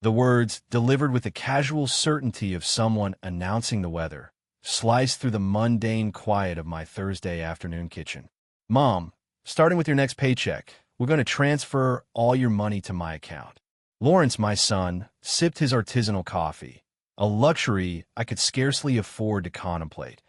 The words, delivered with the casual certainty of someone announcing the weather, sliced through the mundane quiet of my Thursday afternoon kitchen. Mom, starting with your next paycheck, we're going to transfer all your money to my account. Lawrence, my son, sipped his artisanal coffee, a luxury I could scarcely afford to contemplate,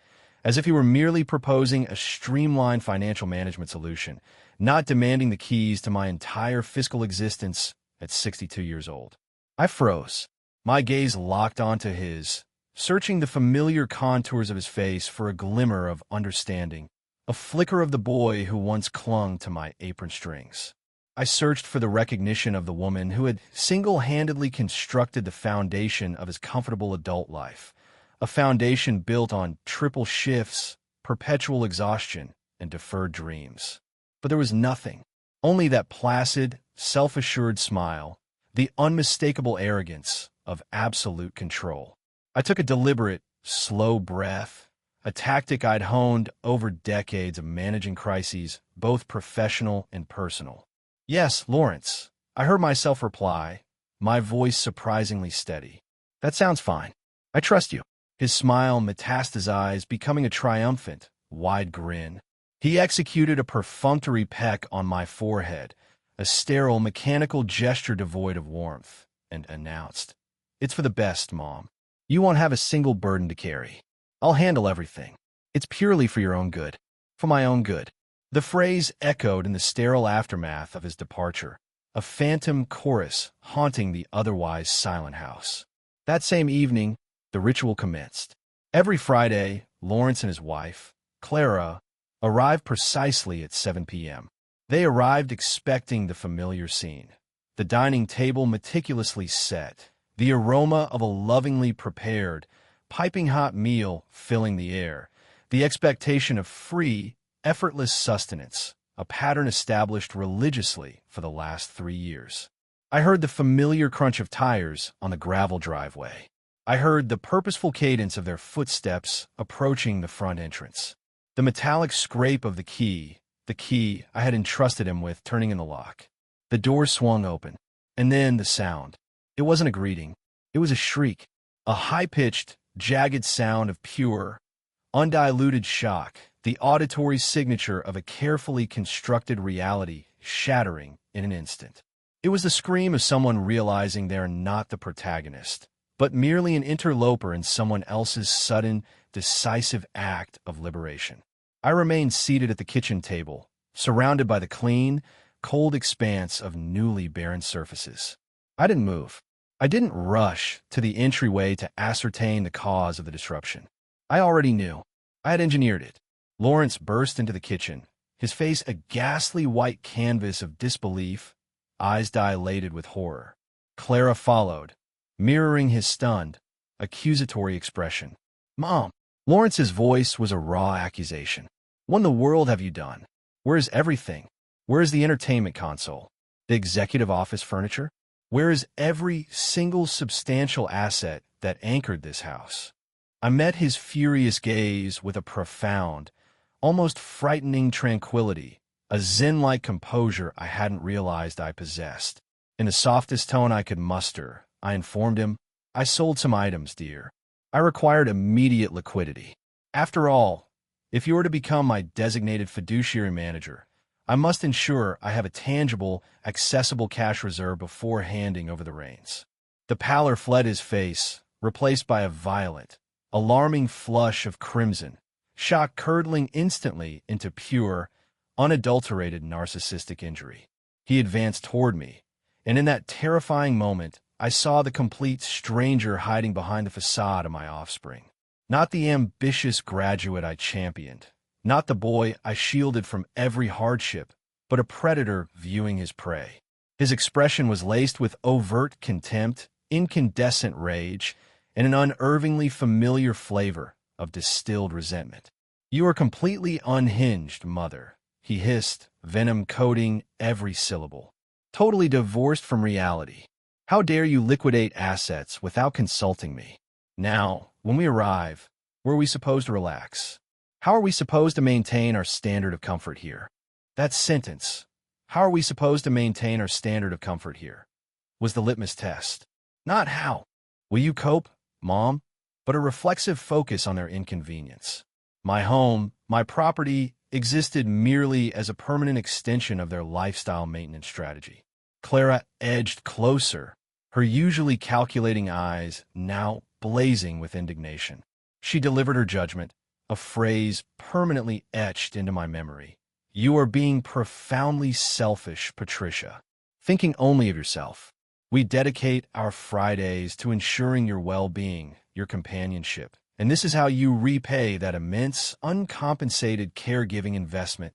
as if he were merely proposing a streamlined financial management solution, not demanding the keys to my entire fiscal existence at 62 years old. I froze, my gaze locked onto his, searching the familiar contours of his face for a glimmer of understanding, a flicker of the boy who once clung to my apron strings. I searched for the recognition of the woman who had single-handedly constructed the foundation of his comfortable adult life, a foundation built on triple shifts, perpetual exhaustion, and deferred dreams. But there was nothing, only that placid, self-assured smile, the unmistakable arrogance of absolute control. I took a deliberate, slow breath, a tactic I'd honed over decades of managing crises, both professional and personal. "Yes, Lawrence," I heard myself reply, my voice surprisingly steady. "That sounds fine. I trust you." His smile metastasized, becoming a triumphant, wide grin. He executed a perfunctory peck on my forehead, a sterile, mechanical gesture devoid of warmth, and announced, "It's for the best, Mom. You won't have a single burden to carry. I'll handle everything. It's purely for your own good. For my own good." The phrase echoed in the sterile aftermath of his departure, a phantom chorus haunting the otherwise silent house. That same evening, the ritual commenced. Every Friday, Lawrence and his wife, Clara, arrived precisely at 7 p.m. They arrived expecting the familiar scene. The dining table meticulously set, the aroma of a lovingly prepared, piping hot meal filling the air, the expectation of free, effortless sustenance, a pattern established religiously for the last 3 years. I heard the familiar crunch of tires on the gravel driveway. I heard the purposeful cadence of their footsteps approaching the front entrance. The metallic scrape of the key I had entrusted him with turning in the lock. The door swung open, and then the sound. It wasn't a greeting. It was a shriek, a high-pitched, jagged sound of pure, undiluted shock, the auditory signature of a carefully constructed reality shattering in an instant. It was the scream of someone realizing they are not the protagonist, but merely an interloper in someone else's sudden, decisive act of liberation. I remained seated at the kitchen table, surrounded by the clean, cold expanse of newly barren surfaces. I didn't move. I didn't rush to the entryway to ascertain the cause of the disruption. I already knew. I had engineered it. Lawrence burst into the kitchen, his face a ghastly white canvas of disbelief, eyes dilated with horror. Clara followed, mirroring his stunned, accusatory expression. "Mom!" Lawrence's voice was a raw accusation. "What in the world have you done? Where is everything? Where is the entertainment console? The executive office furniture? Where is every single substantial asset that anchored this house?" I met his furious gaze with a profound, almost frightening tranquility, a zen-like composure I hadn't realized I possessed. In the softest tone I could muster, I informed him, "I sold some items, dear. I required immediate liquidity. After all, if you were to become my designated fiduciary manager, I must ensure I have a tangible, accessible cash reserve before handing over the reins." The pallor fled his face, replaced by a violent, alarming flush of crimson, shock curdling instantly into pure, unadulterated narcissistic injury. He advanced toward me, and in that terrifying moment, I saw the complete stranger hiding behind the facade of my offspring. Not the ambitious graduate I championed, not the boy I shielded from every hardship, but a predator viewing his prey. His expression was laced with overt contempt, incandescent rage, and an unervingly familiar flavor of distilled resentment. "You are completely unhinged, mother," he hissed, venom coating every syllable. "Totally divorced from reality. How dare you liquidate assets without consulting me? Now, when we arrive, where are we supposed to relax? How are we supposed to maintain our standard of comfort here?" That sentence, "How are we supposed to maintain our standard of comfort here?" was the litmus test. Not how will you cope, Mom, but a reflexive focus on their inconvenience. My home, my property, existed merely as a permanent extension of their lifestyle maintenance strategy. Clara edged closer, her usually calculating eyes now blazing with indignation. She delivered her judgment, a phrase permanently etched into my memory. You are being profoundly selfish, Patricia, thinking only of yourself. We dedicate our Fridays to ensuring your well-being, your companionship, and this is how you repay that immense, uncompensated caregiving investment.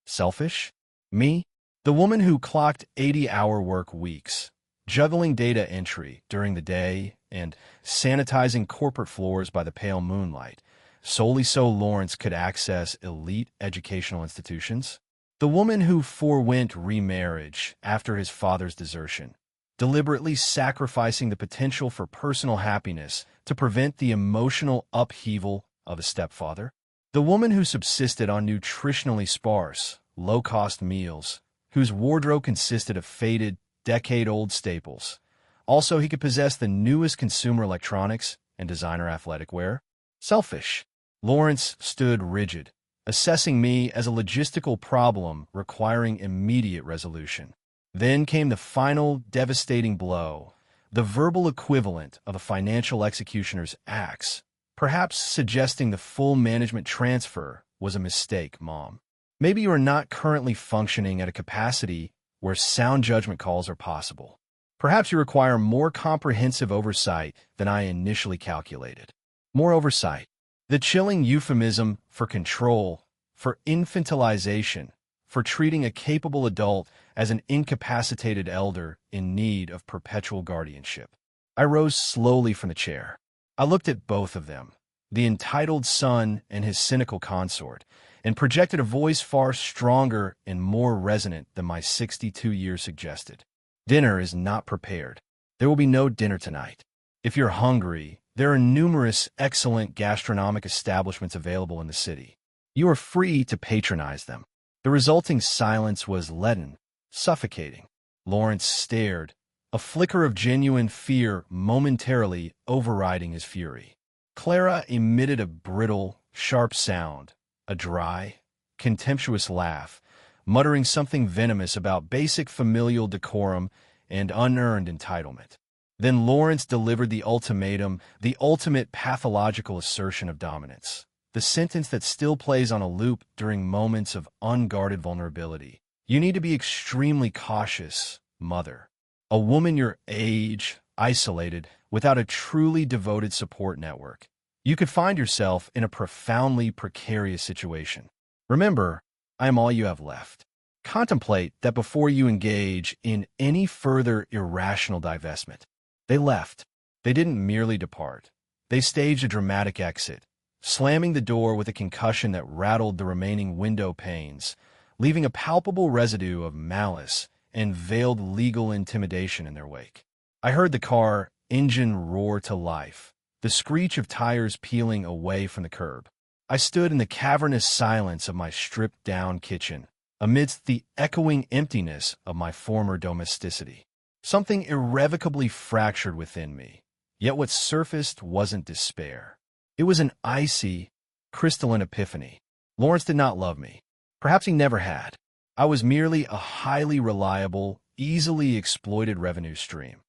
Selfish? Me? The woman who clocked 80-hour work weeks, juggling data entry during the day and sanitizing corporate floors by the pale moonlight, solely so Lawrence could access elite educational institutions? The woman who forewent remarriage after his father's desertion, deliberately sacrificing the potential for personal happiness to prevent the emotional upheaval of a stepfather? The woman who subsisted on nutritionally sparse, low-cost meals, whose wardrobe consisted of faded, decade-old staples. Also, he could possess the newest consumer electronics and designer athletic wear. Selfish. Lawrence stood rigid, assessing me as a logistical problem requiring immediate resolution. Then came the final devastating blow, the verbal equivalent of a financial executioner's axe, perhaps suggesting the full management transfer was a mistake, Mom. Maybe you are not currently functioning at a capacity where sound judgment calls are possible. Perhaps you require more comprehensive oversight than I initially calculated. More oversight. The chilling euphemism for control, for infantilization, for treating a capable adult as an incapacitated elder in need of perpetual guardianship. I rose slowly from the chair. I looked at both of them, the entitled son and his cynical consort, and projected a voice far stronger and more resonant than my 62 years suggested. Dinner is not prepared. There will be no dinner tonight. If you're hungry, there are numerous excellent gastronomic establishments available in the city. You are free to patronize them. The resulting silence was leaden, suffocating. Lawrence stared, a flicker of genuine fear momentarily overriding his fury. Clara emitted a brittle, sharp sound, a dry, contemptuous laugh, muttering something venomous about basic familial decorum and unearned entitlement. Then Lawrence delivered the ultimatum, the ultimate pathological assertion of dominance, the sentence that still plays on a loop during moments of unguarded vulnerability. You need to be extremely cautious, Mother. A woman your age, isolated, without a truly devoted support network. You could find yourself in a profoundly precarious situation. Remember, I am all you have left. Contemplate that before you engage in any further irrational divestment. They left. They didn't merely depart. They staged a dramatic exit, slamming the door with a concussion that rattled the remaining window panes, leaving a palpable residue of malice and veiled legal intimidation in their wake. I heard the car engine roar to life, the screech of tires peeling away from the curb. I stood in the cavernous silence of my stripped-down kitchen, amidst the echoing emptiness of my former domesticity. Something irrevocably fractured within me, yet what surfaced wasn't despair. It was an icy, crystalline epiphany. Lawrence did not love me. Perhaps he never had. I was merely a highly reliable, easily exploited revenue stream,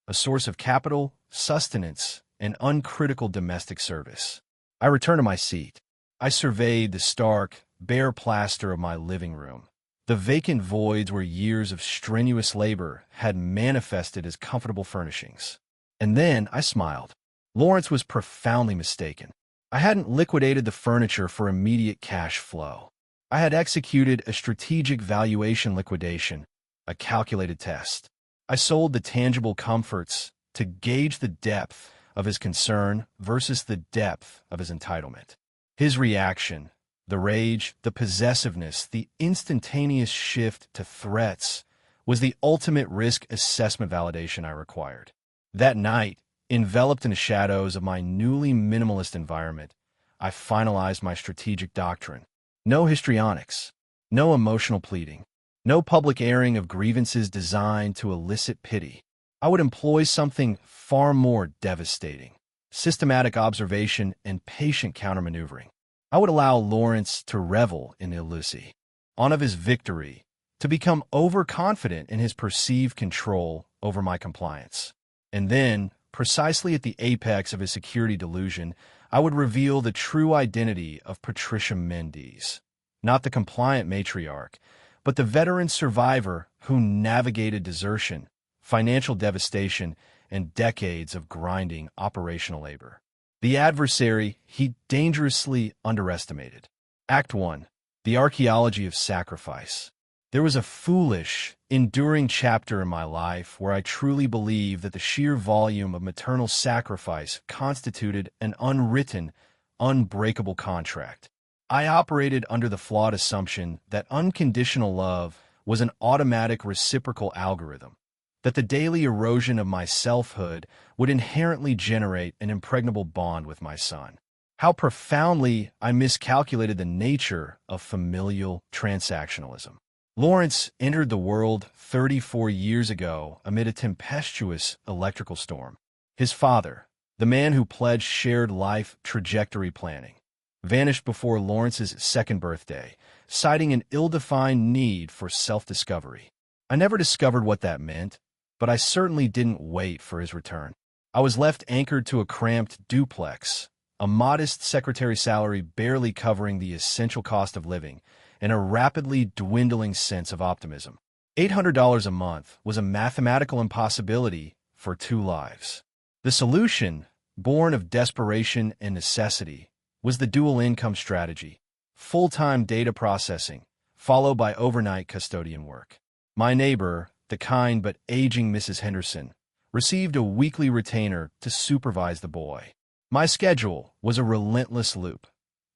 a source of capital, sustenance, and uncritical domestic service. I returned to my seat. I surveyed the stark, bare plaster of my living room, the vacant voids where years of strenuous labor had manifested as comfortable furnishings. And then I smiled. Lawrence was profoundly mistaken. I hadn't liquidated the furniture for immediate cash flow. I had executed a strategic valuation liquidation, a calculated test. I sold the tangible comforts to gauge the depth of his concern versus the depth of his entitlement. His reaction, the rage, the possessiveness, the instantaneous shift to threats, was the ultimate risk assessment validation I required. That night, enveloped in the shadows of my newly minimalist environment, I finalized my strategic doctrine. No histrionics, no emotional pleading, no public airing of grievances designed to elicit pity. I would employ something far more devastating: systematic observation and patient countermaneuvering. I would allow Lawrence to revel in illusion, on of his victory, to become overconfident in his perceived control over my compliance. And then, precisely at the apex of his security delusion, I would reveal the true identity of Patricia Mendes, not the compliant matriarch, but the veteran survivor who navigated desertion, financial devastation, and decades of grinding operational labor. The adversary he dangerously underestimated. Act 1. The Archaeology of Sacrifice. There was a foolish, enduring chapter in my life where I truly believed that the sheer volume of maternal sacrifice constituted an unwritten, unbreakable contract. I operated under the flawed assumption that unconditional love was an automatic reciprocal algorithm, that the daily erosion of my selfhood would inherently generate an impregnable bond with my son. How profoundly I miscalculated the nature of familial transactionalism. Lawrence entered the world 34 years ago amid a tempestuous electrical storm. His father, the man who pledged shared life trajectory planning, vanished before Lawrence's second birthday, citing an ill-defined need for self-discovery. I never discovered what that meant, but I certainly didn't wait for his return. I was left anchored to a cramped duplex, a modest secretary salary barely covering the essential cost of living, and a rapidly dwindling sense of optimism. $800 a month was a mathematical impossibility for 2 lives. The solution, born of desperation and necessity, was the dual income strategy: full-time data processing, followed by overnight custodian work. My neighbor, the kind but aging Mrs. Henderson, received a weekly retainer to supervise the boy. My schedule was a relentless loop: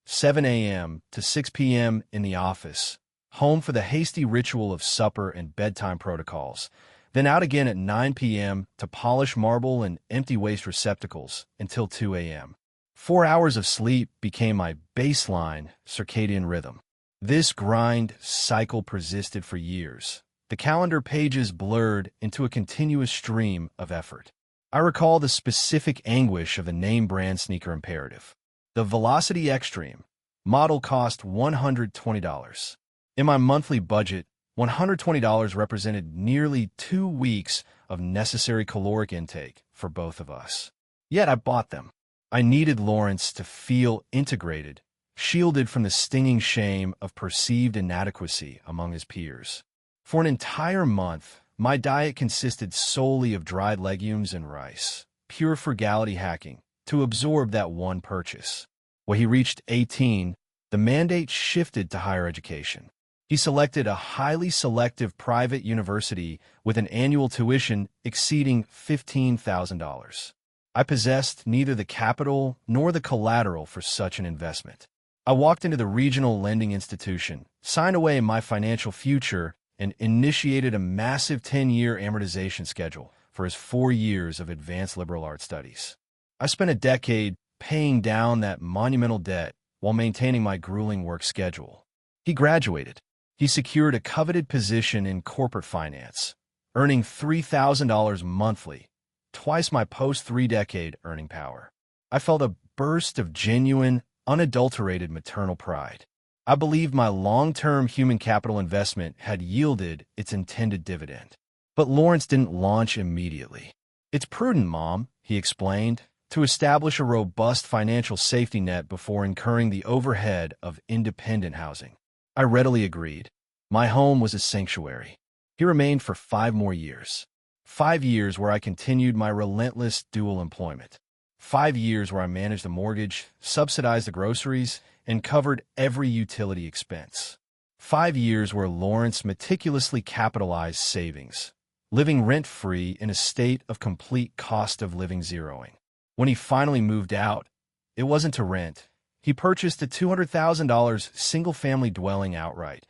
7 a.m. to 6 p.m. in the office, home for the hasty ritual of supper and bedtime protocols, then out again at 9 p.m. to polish marble and empty waste receptacles until 2 a.m. 4 hours of sleep became my baseline circadian rhythm. This grind cycle persisted for years, the calendar pages blurred into a continuous stream of effort. I recall the specific anguish of the name-brand sneaker imperative. The Velocity Extreme model cost $120. In my monthly budget, $120 represented nearly 2 weeks of necessary caloric intake for both of us. Yet I bought them. I needed Lawrence to feel integrated, shielded from the stinging shame of perceived inadequacy among his peers. For an entire month, my diet consisted solely of dried legumes and rice, pure frugality hacking, to absorb that one purchase. When he reached 18, the mandate shifted to higher education. He selected a highly selective private university with an annual tuition exceeding $15,000. I possessed neither the capital nor the collateral for such an investment. I walked into the regional lending institution, signed away my financial future, and initiated a massive 10-year amortization schedule for his 4 years of advanced liberal arts studies. I spent a decade paying down that monumental debt while maintaining my grueling work schedule. He graduated. He secured a coveted position in corporate finance, earning $3,000 monthly, twice my post-3-decade earning power. I felt a burst of genuine, unadulterated maternal pride. I believed my long-term human capital investment had yielded its intended dividend. But Lawrence didn't launch immediately. "It's prudent, Mom," he explained, "to establish a robust financial safety net before incurring the overhead of independent housing." I readily agreed. My home was a sanctuary. He remained for 5 more years. 5 years where I continued my relentless dual employment. 5 years where I managed the mortgage, subsidized the groceries, and covered every utility expense. 5 years where Lawrence meticulously capitalized savings, living rent-free in a state of complete cost of living zeroing. When he finally moved out, it wasn't to rent. He purchased a $200,000 single-family dwelling outright,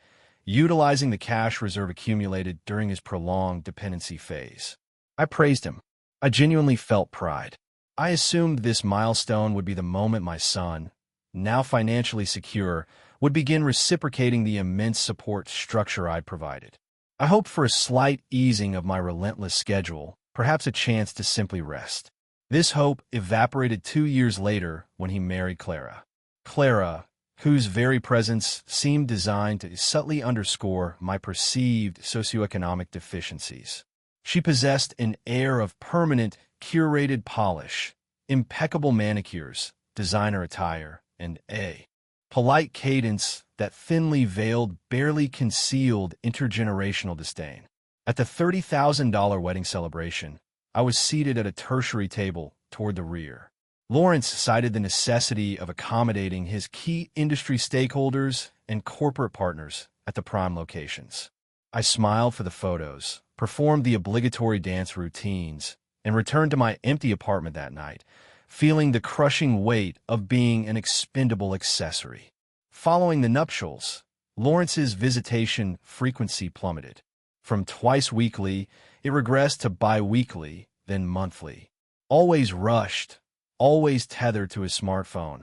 utilizing the cash reserve accumulated during his prolonged dependency phase. I praised him. I genuinely felt pride. I assumed this milestone would be the moment my son, now financially secure, would begin reciprocating the immense support structure I'd provided. I hoped for a slight easing of my relentless schedule, perhaps a chance to simply rest. This hope evaporated 2 years later when he married Clara. Clara, whose very presence seemed designed to subtly underscore my perceived socioeconomic deficiencies. She possessed an air of permanent, curated polish, impeccable manicures, designer attire, and a polite cadence that thinly veiled, barely concealed intergenerational disdain. At the $30,000 wedding celebration, I was seated at a tertiary table toward the rear. Lawrence cited the necessity of accommodating his key industry stakeholders and corporate partners at the prime locations. I smiled for the photos, performed the obligatory dance routines, and returned to my empty apartment that night, feeling the crushing weight of being an expendable accessory. Following the nuptials, Lawrence's visitation frequency plummeted. From twice weekly, it regressed to bi-weekly, then monthly. Always rushed, always tethered to his smartphone,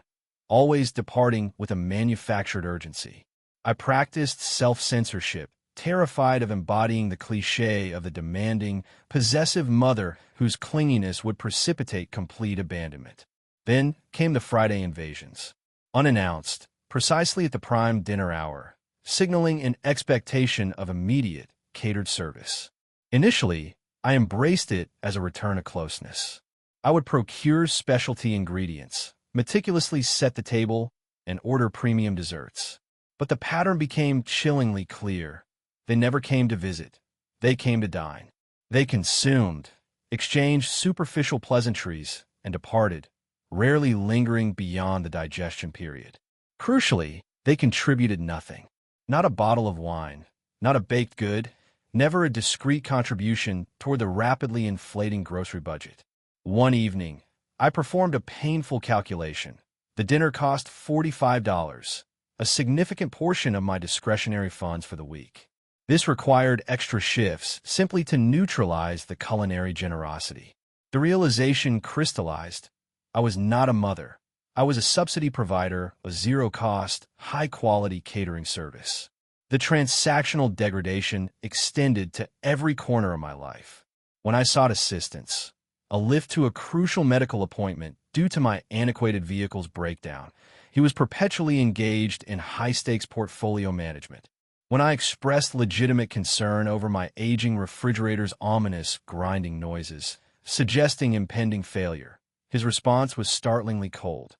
always departing with a manufactured urgency. I practiced self-censorship, terrified of embodying the cliché of the demanding, possessive mother whose clinginess would precipitate complete abandonment. Then came the Friday invasions. Unannounced, precisely at the prime dinner hour, signaling an expectation of immediate, catered service. Initially, I embraced it as a return of closeness. I would procure specialty ingredients, meticulously set the table, and order premium desserts. But the pattern became chillingly clear. They never came to visit. They came to dine. They consumed, exchanged superficial pleasantries, and departed, rarely lingering beyond the digestion period. Crucially, they contributed nothing. Not a bottle of wine, not a baked good, never a discreet contribution toward the rapidly inflating grocery budget. One evening, I performed a painful calculation. The dinner cost $45, a significant portion of my discretionary funds for the week. This required extra shifts simply to neutralize the culinary generosity. The realization crystallized. I was not a mother. I was a subsidy provider, a zero-cost, high-quality catering service. The transactional degradation extended to every corner of my life. When I sought assistance, a lift to a crucial medical appointment due to my antiquated vehicle's breakdown, he was perpetually engaged in high-stakes portfolio management. When I expressed legitimate concern over my aging refrigerator's ominous, grinding noises, suggesting impending failure, his response was startlingly cold.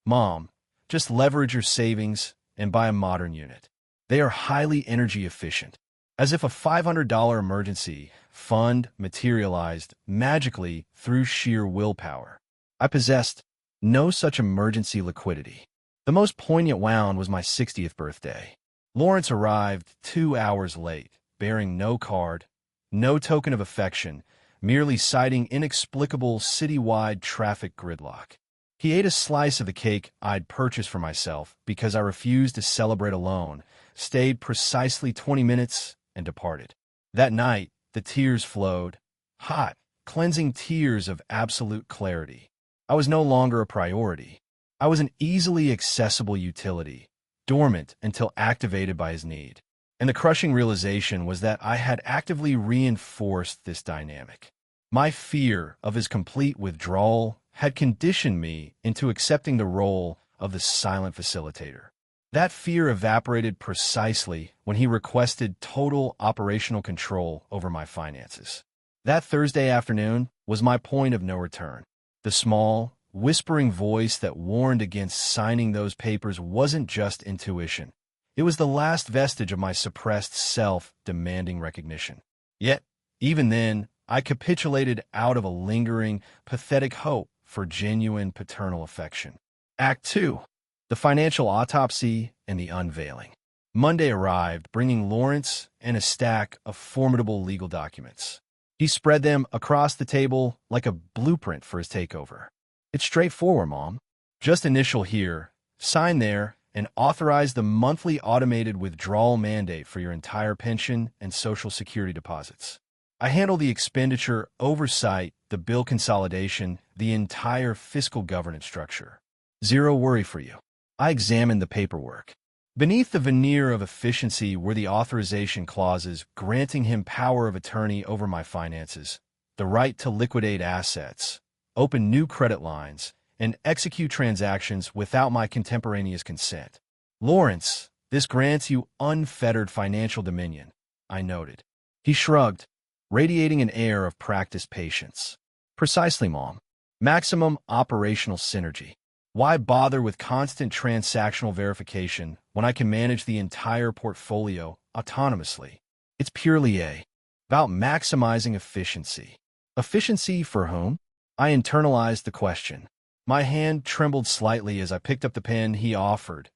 "Mom, just leverage your savings and buy a modern unit. They are highly energy efficient." As if a $500 emergency fund materialized magically through sheer willpower. I possessed no such emergency liquidity. The most poignant wound was my 60th birthday. Lawrence arrived 2 hours late, bearing no card, no token of affection, merely citing inexplicable citywide traffic gridlock. He ate a slice of the cake I'd purchased for myself because I refused to celebrate alone, stayed precisely 20 minutes, and departed. That night, the tears flowed, hot, cleansing tears of absolute clarity. I was no longer a priority. I was an easily accessible utility, dormant until activated by his need. And the crushing realization was that I had actively reinforced this dynamic. My fear of his complete withdrawal had conditioned me into accepting the role of the silent facilitator. That fear evaporated precisely when he requested total operational control over my finances. That Thursday afternoon was my point of no return. The small, whispering voice that warned against signing those papers wasn't just intuition. It was the last vestige of my suppressed self demanding recognition. Yet, even then, I capitulated out of a lingering, pathetic hope for genuine paternal affection. Act 2. The financial autopsy and the unveiling. Monday arrived, bringing Lawrence and a stack of formidable legal documents. He spread them across the table like a blueprint for his takeover. "It's straightforward, Mom. Just initial here, sign there, and authorize the monthly automated withdrawal mandate for your entire pension and Social Security deposits. I handle the expenditure oversight, the bill consolidation, the entire fiscal governance structure. Zero worry for you." I examined the paperwork. Beneath the veneer of efficiency were the authorization clauses granting him power of attorney over my finances, the right to liquidate assets, open new credit lines, and execute transactions without my contemporaneous consent. Lawrence, this grants you unfettered financial dominion, I noted. He shrugged, radiating an air of practiced patience. Precisely, Mom. Maximum operational synergy. Why bother with constant transactional verification when I can manage the entire portfolio autonomously? It's purely about maximizing efficiency. Efficiency for whom? I internalized the question. My hand trembled slightly as I picked up the pen he offered,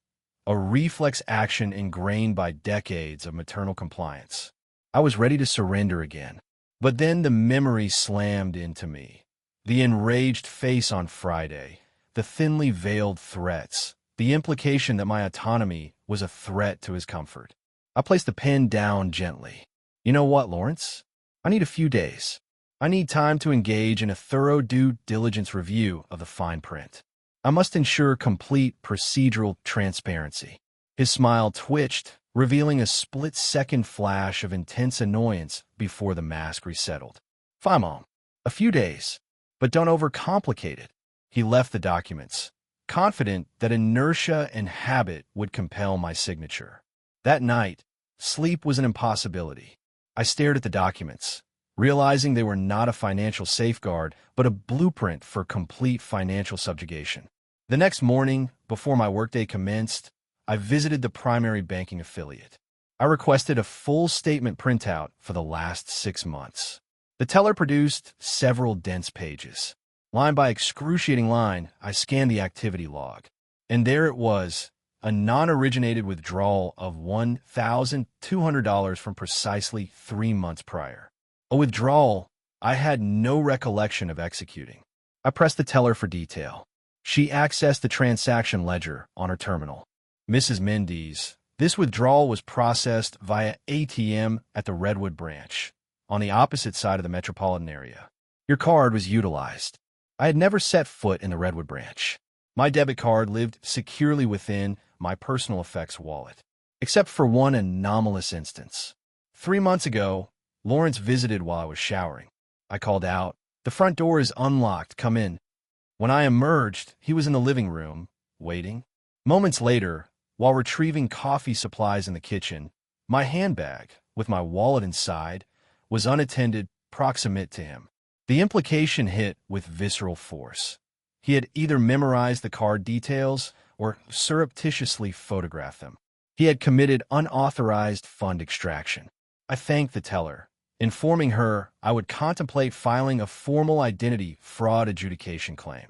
a reflex action ingrained by decades of maternal compliance. I was ready to surrender again. But then the memory slammed into me. The enraged face on Friday, the thinly veiled threats, the implication that my autonomy was a threat to his comfort. I placed the pen down gently. You know what, Lawrence? I need a few days. I need time to engage in a thorough due diligence review of the fine print. I must ensure complete procedural transparency. His smile twitched, revealing a split-second flash of intense annoyance before the mask resettled. Fine, Mom. A few days. But don't overcomplicate it. He left the documents, confident that inertia and habit would compel my signature. That night, sleep was an impossibility. I stared at the documents, realizing they were not a financial safeguard, but a blueprint for complete financial subjugation. The next morning, before my workday commenced, I visited the primary banking affiliate. I requested a full statement printout for the last 6 months. The teller produced several dense pages. Line by excruciating line, I scanned the activity log. And there it was, a non-originated withdrawal of $1,200 from precisely 3 months prior. A withdrawal I had no recollection of executing. I pressed the teller for detail. She accessed the transaction ledger on her terminal. Mrs. Mendes, this withdrawal was processed via ATM at the Redwood branch, on the opposite side of the metropolitan area. Your card was utilized. I had never set foot in the Redwood branch. My debit card lived securely within my personal effects wallet, except for one anomalous instance. 3 months ago, Lawrence visited while I was showering. I called out, "The front door is unlocked, come in." When I emerged, he was in the living room, waiting. Moments later, while retrieving coffee supplies in the kitchen, my handbag, with my wallet inside, was unattended, proximate to him. The implication hit with visceral force. He had either memorized the card details or surreptitiously photographed them. He had committed unauthorized fund extraction. I thanked the teller, informing her I would contemplate filing a formal identity fraud adjudication claim,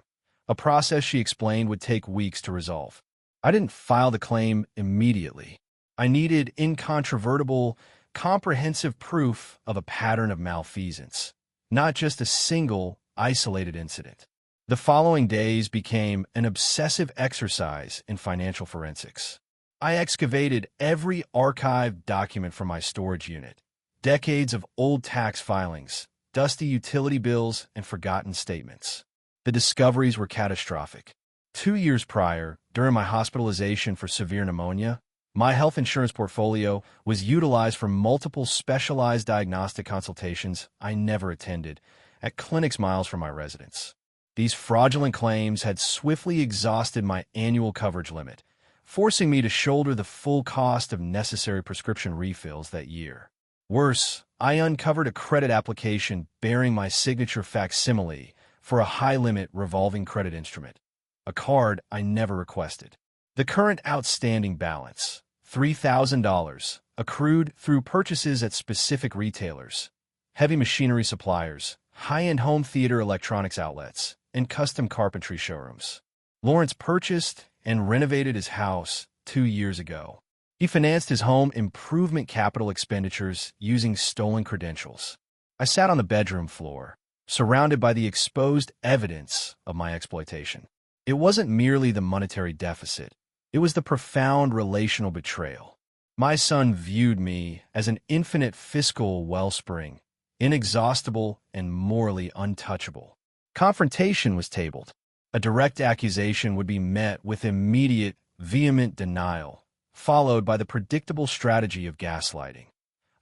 a process she explained would take weeks to resolve. I didn't file the claim immediately. I needed incontrovertible, comprehensive proof of a pattern of malfeasance, not just a single, isolated incident. The following days became an obsessive exercise in financial forensics. I excavated every archived document from my storage unit, decades of old tax filings, dusty utility bills, and forgotten statements. The discoveries were catastrophic. 2 years prior, during my hospitalization for severe pneumonia, my health insurance portfolio was utilized for multiple specialized diagnostic consultations I never attended at clinics miles from my residence. These fraudulent claims had swiftly exhausted my annual coverage limit, forcing me to shoulder the full cost of necessary prescription refills that year. Worse, I uncovered a credit application bearing my signature facsimile for a high-limit revolving credit instrument, a card I never requested. The current outstanding balance, $3,000, accrued through purchases at specific retailers, heavy machinery suppliers, high-end home theater electronics outlets, and custom carpentry showrooms. Lawrence purchased and renovated his house 2 years ago. He financed his home improvement capital expenditures using stolen credentials. I sat on the bedroom floor, surrounded by the exposed evidence of my exploitation. It wasn't merely the monetary deficit. It was the profound relational betrayal. My son viewed me as an infinite fiscal wellspring, inexhaustible and morally untouchable. Confrontation was tabled. A direct accusation would be met with immediate, vehement denial, followed by the predictable strategy of gaslighting.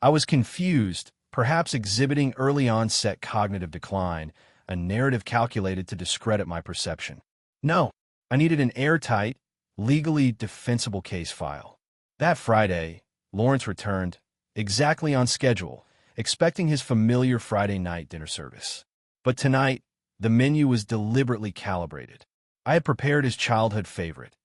I was confused, perhaps exhibiting early onset cognitive decline, a narrative calculated to discredit my perception. No, I needed an airtight, legally defensible case file. That Friday, Lawrence returned, exactly on schedule, expecting his familiar Friday night dinner service. But tonight, the menu was deliberately calibrated. I had prepared his childhood favorite,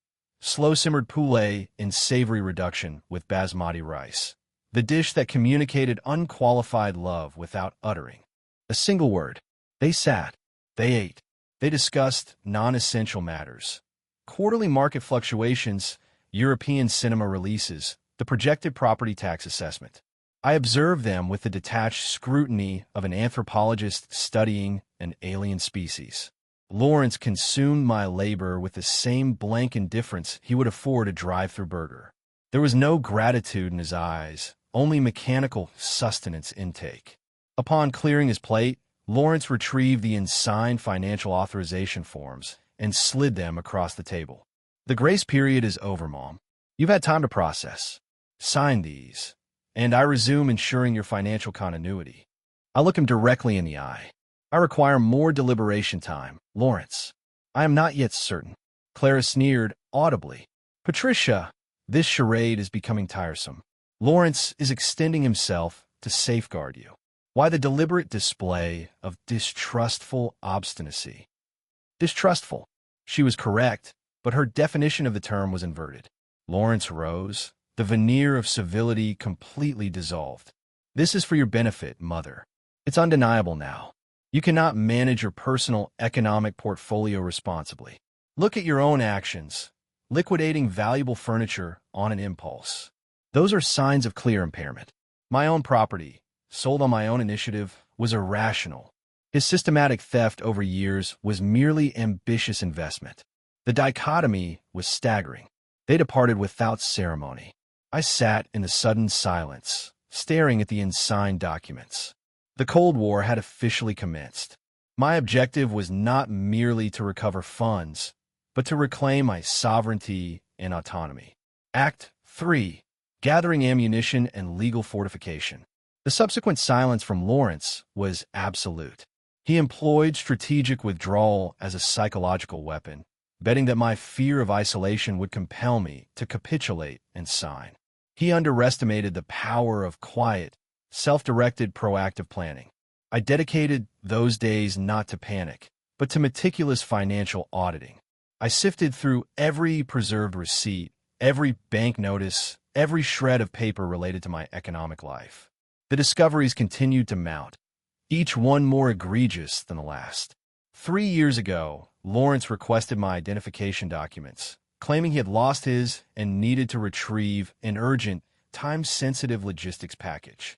slow-simmered poulet in savory reduction with basmati rice, the dish that communicated unqualified love without uttering a single word. They sat, they ate, they discussed non-essential matters. Quarterly market fluctuations, European cinema releases, the projected property tax assessment. I observed them with the detached scrutiny of an anthropologist studying an alien species. Lawrence consumed my labor with the same blank indifference he would afford a drive-thru burger. There was no gratitude in his eyes, only mechanical sustenance intake. Upon clearing his plate, Lawrence retrieved the unsigned financial authorization forms and slid them across the table. The grace period is over, Mom. You've had time to process. Sign these, and I resume ensuring your financial continuity. I look him directly in the eye. I require more deliberation time, Lawrence. I am not yet certain. Clara sneered audibly. Patricia, this charade is becoming tiresome. Lawrence is extending himself to safeguard you. Why the deliberate display of distrustful obstinacy? Distrustful. She was correct, but her definition of the term was inverted. Lawrence rose, the veneer of civility completely dissolved. This is for your benefit, Mother. It's undeniable now. You cannot manage your personal economic portfolio responsibly. Look at your own actions, liquidating valuable furniture on an impulse. Those are signs of clear impairment. My own property, sold on my own initiative, was irrational. His systematic theft over years was merely ambitious investment. The dichotomy was staggering. They departed without ceremony. I sat in the sudden silence, staring at the unsigned documents. The Cold War had officially commenced. My objective was not merely to recover funds, but to reclaim my sovereignty and autonomy. Act 3. Gathering ammunition and legal fortification. The subsequent silence from Lawrence was absolute. He employed strategic withdrawal as a psychological weapon, betting that my fear of isolation would compel me to capitulate and sign. He underestimated the power of quiet, self-directed proactive planning. I dedicated those days not to panic, but to meticulous financial auditing. I sifted through every preserved receipt, every bank notice, every shred of paper related to my economic life. The discoveries continued to mount, each one more egregious than the last. 3 years ago, Lawrence requested my identification documents, claiming he had lost his and needed to retrieve an urgent, time-sensitive logistics package.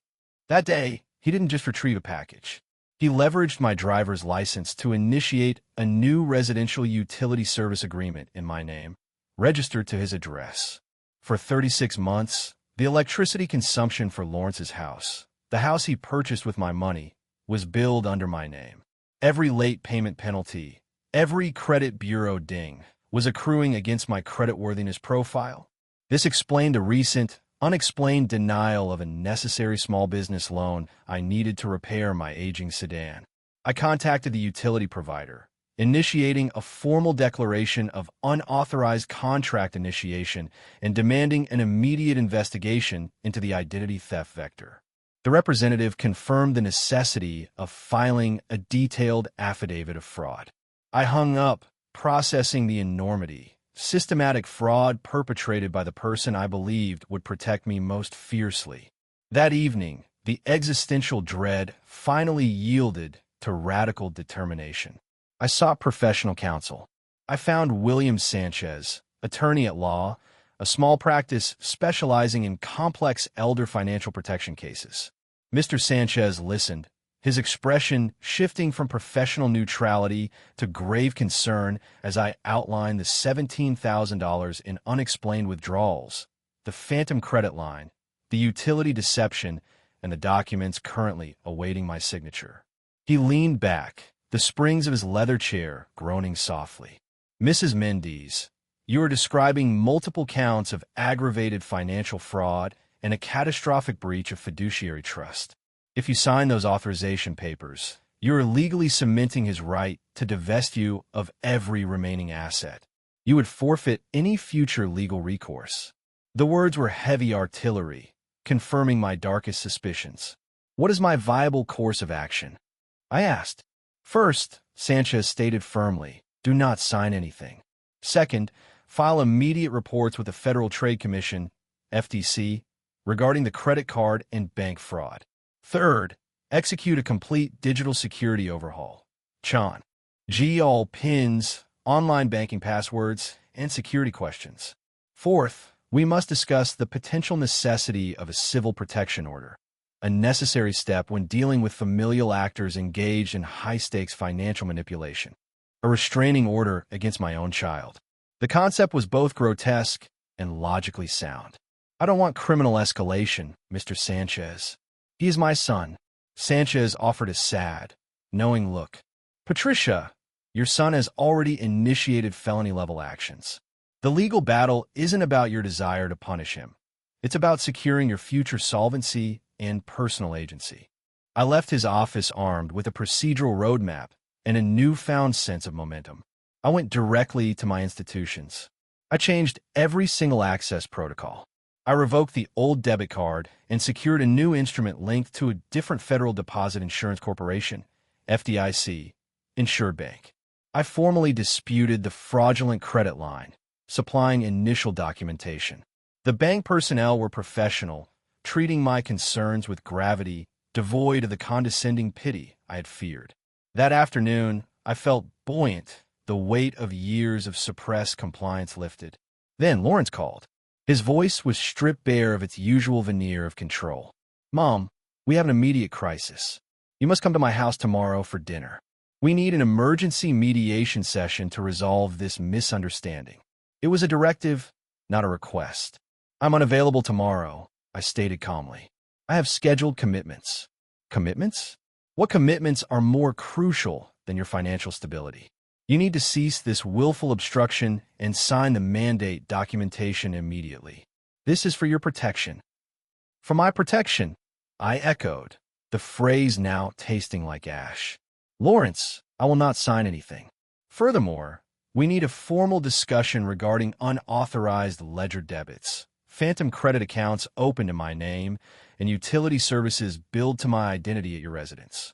That day, he didn't just retrieve a package. He leveraged my driver's license to initiate a new residential utility service agreement in my name, registered to his address. For 36 months, the electricity consumption for Lawrence's house, the house he purchased with my money, was billed under my name. Every late payment penalty, every credit bureau ding, was accruing against my creditworthiness profile. This explained a recent, unexplained denial of a necessary small business loan I needed to repair my aging sedan. I contacted the utility provider, initiating a formal declaration of unauthorized contract initiation and demanding an immediate investigation into the identity theft vector. The representative confirmed the necessity of filing a detailed affidavit of fraud. I hung up, processing the enormity, systematic fraud perpetrated by the person I believed would protect me most fiercely. That evening, the existential dread finally yielded to radical determination. I sought professional counsel. I found William Sanchez, attorney at law, a small practice specializing in complex elder financial protection cases. Mr. Sanchez listened, his expression shifting from professional neutrality to grave concern as I outlined the $17,000 in unexplained withdrawals, the phantom credit line, the utility deception, and the documents currently awaiting my signature. He leaned back, the springs of his leather chair groaning softly. Mrs. Mendes, you are describing multiple counts of aggravated financial fraud and a catastrophic breach of fiduciary trust. If you sign those authorization papers, you are legally cementing his right to divest you of every remaining asset. You would forfeit any future legal recourse. The words were heavy artillery, confirming my darkest suspicions. What is my viable course of action? I asked. First, Sanchez stated firmly, do not sign anything. Second, file immediate reports with the Federal Trade Commission, FTC, regarding the credit card and bank fraud. Third, execute a complete digital security overhaul. Chan. All PINs, online banking passwords, and security questions. Fourth, we must discuss the potential necessity of a civil protection order, a necessary step when dealing with familial actors engaged in high-stakes financial manipulation. A restraining order against my own child. The concept was both grotesque and logically sound. I don't want criminal escalation, Mr. Sanchez. He is my son. Sanchez offered a sad, knowing look. Patricia, your son has already initiated felony-level actions. The legal battle isn't about your desire to punish him. It's about securing your future solvency and personal agency. I left his office armed with a procedural roadmap and a newfound sense of momentum. I went directly to my institutions. I changed every single access protocol. I revoked the old debit card and secured a new instrument linked to a different Federal Deposit Insurance Corporation, FDIC, insured bank. I formally disputed the fraudulent credit line, supplying initial documentation. The bank personnel were professional, treating my concerns with gravity, devoid of the condescending pity I had feared. That afternoon, I felt buoyant, the weight of years of suppressed compliance lifted. Then Lawrence called. His voice was stripped bare of its usual veneer of control. Mom, we have an immediate crisis. You must come to my house tomorrow for dinner. We need an emergency mediation session to resolve this misunderstanding. It was a directive, not a request. I'm unavailable tomorrow, I stated calmly. I have scheduled commitments. Commitments? What commitments are more crucial than your financial stability? You need to cease this willful obstruction and sign the mandate documentation immediately. This is for your protection. For my protection, I echoed, the phrase now tasting like ash. Lawrence, I will not sign anything. Furthermore, we need a formal discussion regarding unauthorized ledger debits, phantom credit accounts opened in my name, and utility services billed to my identity at your residence.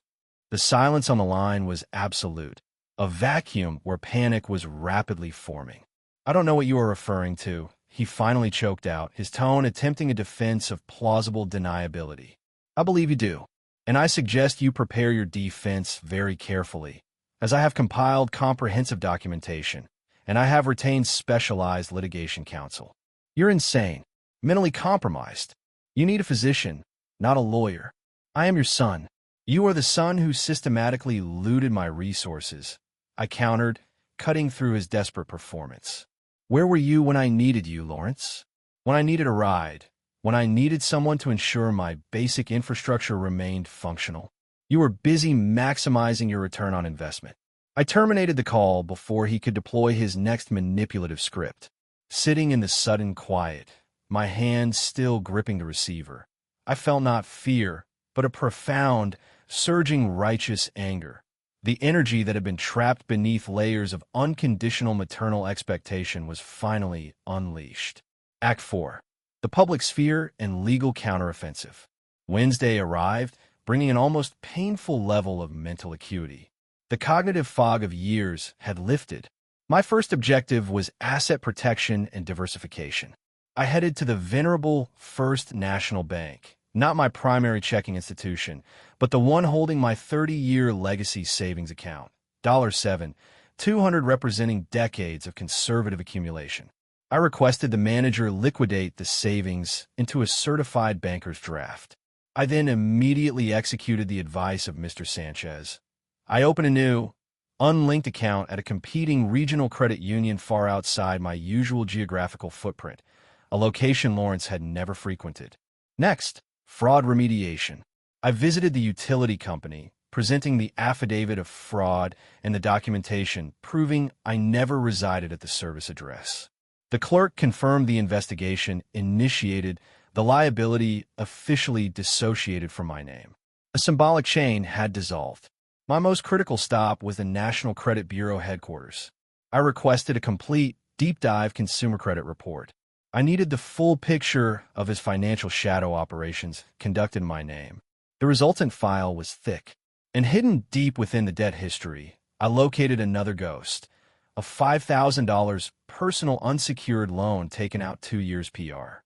The silence on the line was absolute, a vacuum where panic was rapidly forming. I don't know what you are referring to, he finally choked out, his tone attempting a defense of plausible deniability. I believe you do, and I suggest you prepare your defense very carefully, as I have compiled comprehensive documentation, and I have retained specialized litigation counsel. You're insane, mentally compromised. You need a physician, not a lawyer. I am your son. You are the son who systematically looted my resources, I countered, cutting through his desperate performance. Where were you when I needed you, Lawrence? When I needed a ride, when I needed someone to ensure my basic infrastructure remained functional. You were busy maximizing your return on investment. I terminated the call before he could deploy his next manipulative script. Sitting in the sudden quiet, my hand still gripping the receiver, I felt not fear, but a profound, surging righteous anger. The energy that had been trapped beneath layers of unconditional maternal expectation was finally unleashed. Act 4. The public sphere and legal counteroffensive. Wednesday arrived, bringing an almost painful level of mental acuity. The cognitive fog of years had lifted. My first objective was asset protection and diversification. I headed to the venerable First National Bank, not my primary checking institution, but the one holding my 30-year legacy savings account, $7, 200 representing decades of conservative accumulation. I requested the manager liquidate the savings into a certified banker's draft. I then immediately executed the advice of Mr. Sanchez. I opened a new, unlinked account at a competing regional credit union far outside my usual geographical footprint, a location Lawrence had never frequented. Next, fraud remediation. I visited the utility company, presenting the affidavit of fraud and the documentation proving I never resided at the service address. The clerk confirmed the investigation initiated, the liability officially dissociated from my name. A symbolic chain had dissolved. My most critical stop was the National Credit Bureau headquarters. I requested a complete, deep-dive consumer credit report. I needed the full picture of his financial shadow operations conducted in my name. The resultant file was thick, and hidden deep within the debt history, I located another ghost, a $5,000 personal unsecured loan taken out 2 years PR.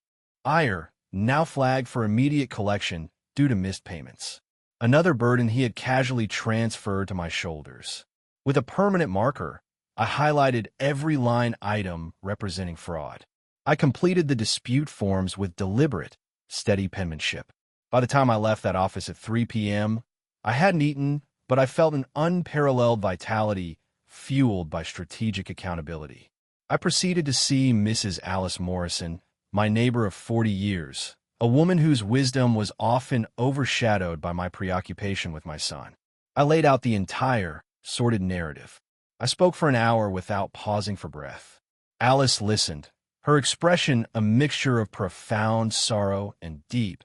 IRE, now flagged for immediate collection due to missed payments. Another burden he had casually transferred to my shoulders. With a permanent marker, I highlighted every line item representing fraud. I completed the dispute forms with deliberate, steady penmanship. By the time I left that office at 3 p.m., I hadn't eaten, but I felt an unparalleled vitality fueled by strategic accountability. I proceeded to see Mrs. Alice Morrison, my neighbor of 40 years, a woman whose wisdom was often overshadowed by my preoccupation with my son. I laid out the entire, sordid narrative. I spoke for an hour without pausing for breath. Alice listened, her expression a mixture of profound sorrow and deep,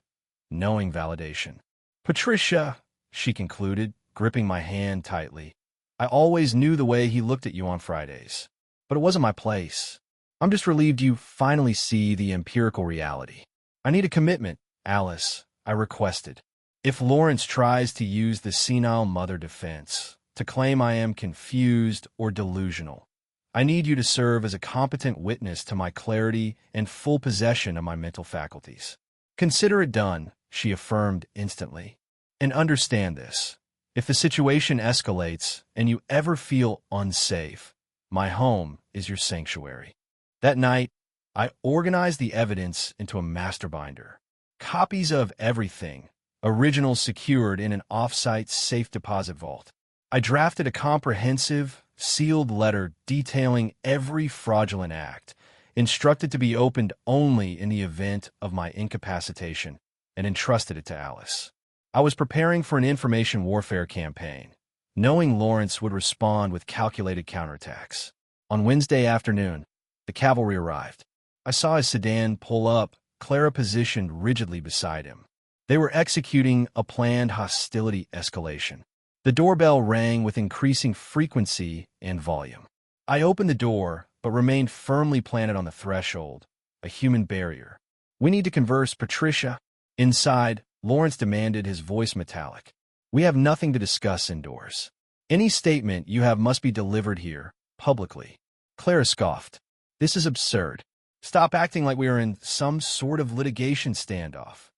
knowing validation. "Patricia," she concluded, gripping my hand tightly, "I always knew the way he looked at you on Fridays. But it wasn't my place. I'm just relieved you finally see the empirical reality." "I need a commitment, Alice," I requested. "If Lawrence tries to use the senile mother defense to claim I am confused or delusional, I need you to serve as a competent witness to my clarity and full possession of my mental faculties." "Consider it done," she affirmed instantly. "And understand this. If the situation escalates and you ever feel unsafe, my home is your sanctuary." That night, I organized the evidence into a master binder. Copies of everything, originals secured in an off-site safe deposit vault. I drafted a comprehensive, sealed letter detailing every fraudulent act, instructed to be opened only in the event of my incapacitation, and entrusted it to Alice. I was preparing for an information warfare campaign, knowing Lawrence would respond with calculated counterattacks. On Wednesday afternoon, the cavalry arrived. I saw his sedan pull up, Clara positioned rigidly beside him. They were executing a planned hostility escalation. The doorbell rang with increasing frequency and volume. I opened the door, but remained firmly planted on the threshold, a human barrier. "We need to converse, Patricia." Inside, Lawrence demanded, his voice metallic. "We have nothing to discuss indoors. Any statement you have must be delivered here, publicly." Clara scoffed. "This is absurd. Stop acting like we are in some sort of litigation standoff."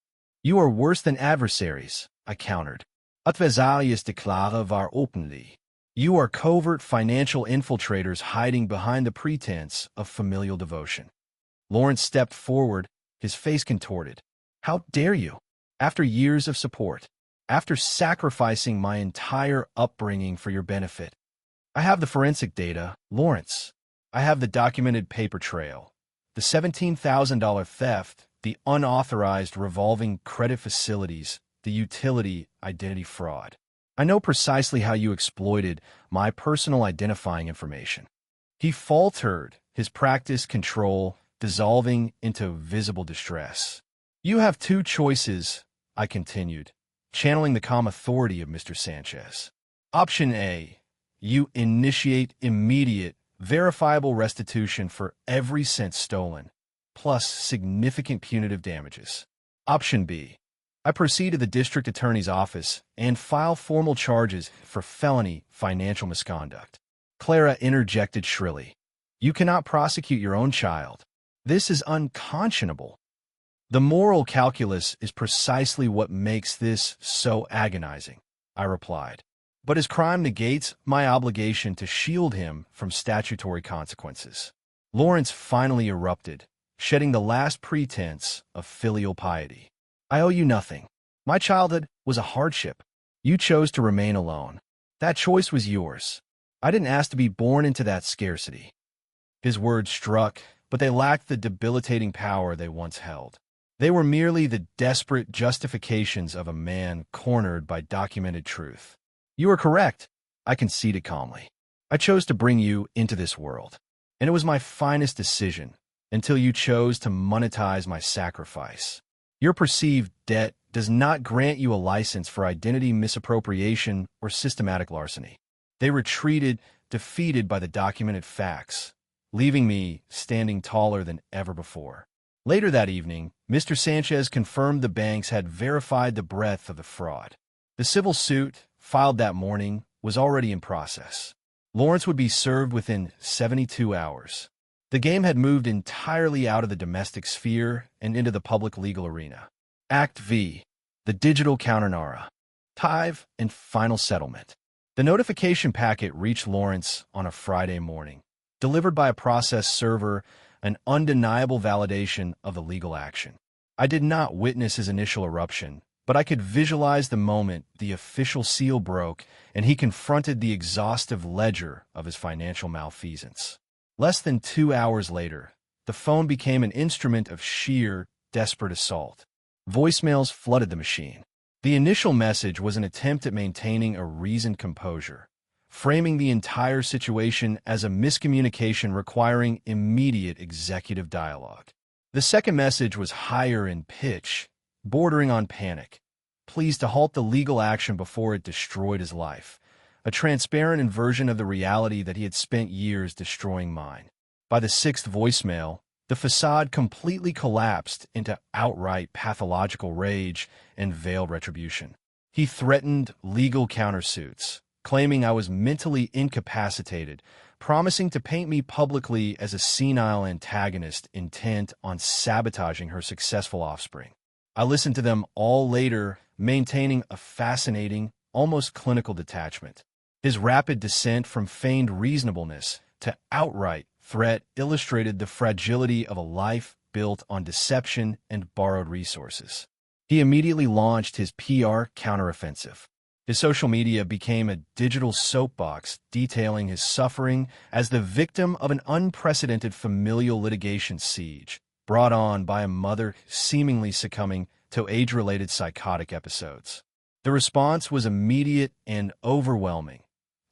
"You are worse than adversaries," I countered. "Adversarius declare var openly." You are covert financial infiltrators hiding behind the pretense of familial devotion. Lawrence stepped forward, his face contorted. "How dare you? After years of support, after sacrificing my entire upbringing for your benefit. I have the forensic data, Lawrence. I have the documented paper trail, the $17,000 theft, the unauthorized revolving credit facilities, the utility identity fraud. I know precisely how you exploited my personal identifying information." He faltered, his practiced control dissolving into visible distress. "You have two choices," I continued, channeling the calm authority of Mr. Sanchez. "Option A, you initiate immediate, verifiable restitution for every cent stolen, plus significant punitive damages. Option B, I proceed to the district attorney's office and file formal charges for felony financial misconduct." Clara interjected shrilly. "You cannot prosecute your own child. This is unconscionable." "The moral calculus is precisely what makes this so agonizing," I replied. "But his crime negates my obligation to shield him from statutory consequences." Lawrence finally erupted, shedding the last pretense of filial piety. "I owe you nothing. My childhood was a hardship. You chose to remain alone. That choice was yours. I didn't ask to be born into that scarcity." His words struck, but they lacked the debilitating power they once held. They were merely the desperate justifications of a man cornered by documented truth. "You are correct," I conceded calmly. "I chose to bring you into this world, and it was my finest decision until you chose to monetize my sacrifice. Your perceived debt does not grant you a license for identity misappropriation or systematic larceny. They retreated, defeated by the documented facts, leaving me standing taller than ever before. Later that evening, Mr. Sanchez confirmed the banks had verified the breadth of the fraud. The civil suit, filed that morning, was already in process. Lawrence would be served within 72 hours. The game had moved entirely out of the domestic sphere and into the public legal arena. Act V, the digital counter-nara, tithe, and final settlement. The notification packet reached Lawrence on a Friday morning, delivered by a process server, an undeniable validation of the legal action. I did not witness his initial eruption, but I could visualize the moment the official seal broke and he confronted the exhaustive ledger of his financial malfeasance. Less than 2 hours later, the phone became an instrument of sheer, desperate assault. Voicemails flooded the machine. The initial message was an attempt at maintaining a reasoned composure, framing the entire situation as a miscommunication requiring immediate executive dialogue. The second message was higher in pitch, bordering on panic. Pleased to halt the legal action before it destroyed his life, a transparent inversion of the reality that he had spent years destroying mine. By the sixth voicemail, the facade completely collapsed into outright pathological rage and veiled retribution. He threatened legal countersuits, claiming I was mentally incapacitated, promising to paint me publicly as a senile antagonist intent on sabotaging her successful offspring. I listened to them all later, maintaining a fascinating, almost clinical detachment. His rapid descent from feigned reasonableness to outright threat illustrated the fragility of a life built on deception and borrowed resources. He immediately launched his PR counteroffensive. His social media became a digital soapbox detailing his suffering as the victim of an unprecedented familial litigation siege, brought on by a mother seemingly succumbing to age-related psychotic episodes. The response was immediate and overwhelming,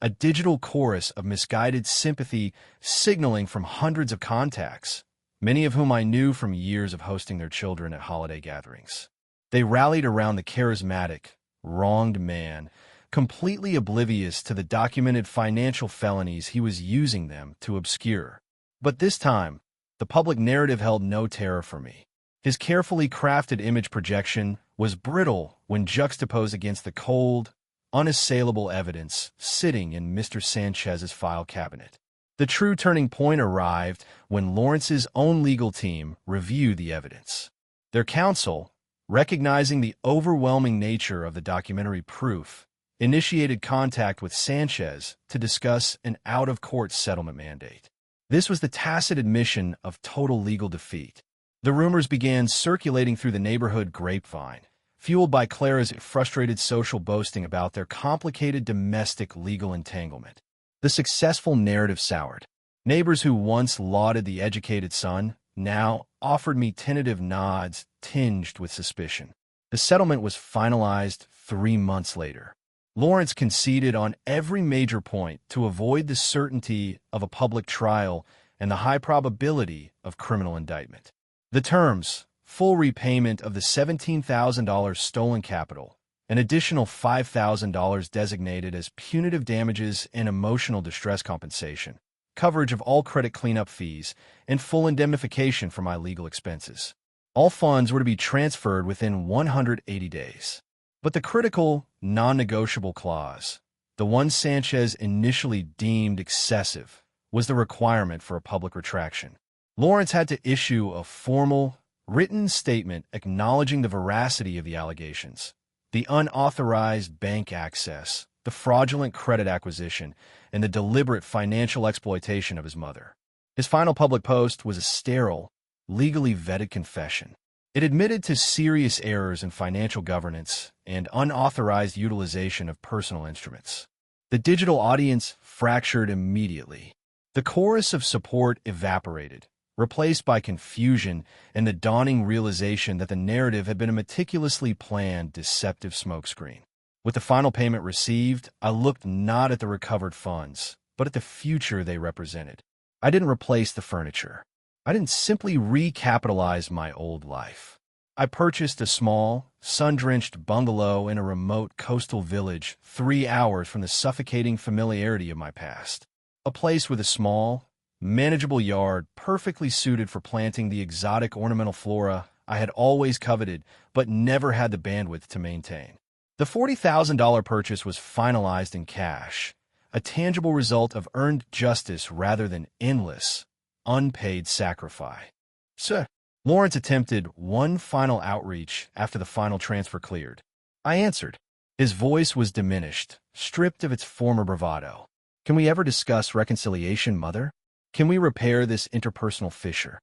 a digital chorus of misguided sympathy signaling from hundreds of contacts, many of whom I knew from years of hosting their children at holiday gatherings. They rallied around the charismatic, wronged man, completely oblivious to the documented financial felonies he was using them to obscure. But this time, the public narrative held no terror for me. His carefully crafted image projection was brittle when juxtaposed against the cold, unassailable evidence sitting in Mr. Sanchez's file cabinet. The true turning point arrived when Lawrence's own legal team reviewed the evidence. Their counsel, recognizing the overwhelming nature of the documentary proof, initiated contact with Sanchez to discuss an out-of-court settlement mandate. This was the tacit admission of total legal defeat. The rumors began circulating through the neighborhood grapevine, fueled by Clara's frustrated social boasting about their complicated domestic legal entanglement. The successful narrative soured. Neighbors who once lauded the educated son now offered me tentative nods tinged with suspicion. The settlement was finalized 3 months later. Lawrence conceded on every major point to avoid the certainty of a public trial and the high probability of criminal indictment. The terms, full repayment of the $17,000 stolen capital, an additional $5,000 designated as punitive damages and emotional distress compensation, coverage of all credit cleanup fees, and full indemnification for my legal expenses. All funds were to be transferred within 180 days. But the critical, non-negotiable clause, the one Sanchez initially deemed excessive, was the requirement for a public retraction. Lawrence had to issue a formal, written statement acknowledging the veracity of the allegations, the unauthorized bank access, the fraudulent credit acquisition, and the deliberate financial exploitation of his mother. His final public post was a sterile, legally vetted confession. It admitted to serious errors in financial governance and unauthorized utilization of personal instruments. The digital audience fractured immediately. The chorus of support evaporated, replaced by confusion and the dawning realization that the narrative had been a meticulously planned, deceptive smokescreen. With the final payment received, I looked not at the recovered funds, but at the future they represented. I didn't replace the furniture. I didn't simply recapitalize my old life. I purchased a small, sun-drenched bungalow in a remote coastal village 3 hours from the suffocating familiarity of my past. A place with a small, manageable yard perfectly suited for planting the exotic ornamental flora I had always coveted but never had the bandwidth to maintain. The $40,000 purchase was finalized in cash, a tangible result of earned justice rather than endless, unpaid sacrifice. Sir, Lawrence attempted one final outreach after the final transfer cleared. I answered. His voice was diminished, stripped of its former bravado. Can we ever discuss reconciliation, Mother? Can we repair this interpersonal fissure?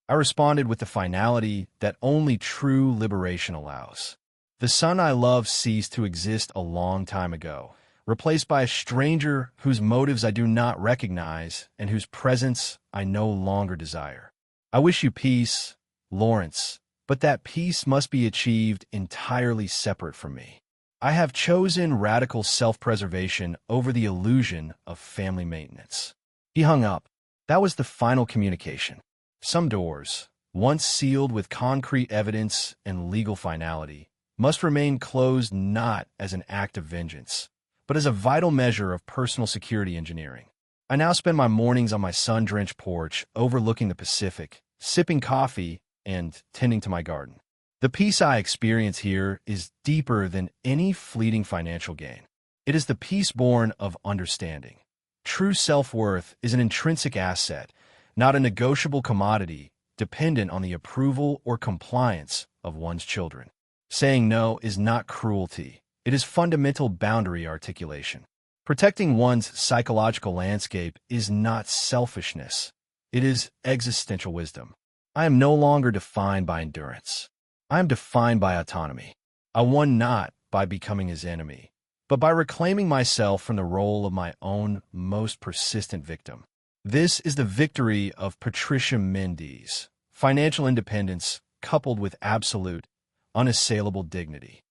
I responded with the finality that only true liberation allows. The son I love ceased to exist a long time ago, replaced by a stranger whose motives I do not recognize and whose presence I no longer desire. I wish you peace, Lawrence, but that peace must be achieved entirely separate from me. I have chosen radical self-preservation over the illusion of family maintenance. He hung up. That was the final communication. Some doors, once sealed with concrete evidence and legal finality, must remain closed not as an act of vengeance, but as a vital measure of personal security engineering. I now spend my mornings on my sun-drenched porch overlooking the Pacific, sipping coffee and tending to my garden. The peace I experience here is deeper than any fleeting financial gain. It is the peace born of understanding. True self-worth is an intrinsic asset, not a negotiable commodity dependent on the approval or compliance of one's children. Saying no is not cruelty. It is fundamental boundary articulation. Protecting one's psychological landscape is not selfishness. It is existential wisdom. I am no longer defined by endurance. I am defined by autonomy. I won not by becoming his enemy, but by reclaiming myself from the role of my own most persistent victim. This is the victory of Patricia Mendes, financial independence coupled with absolute, unassailable dignity.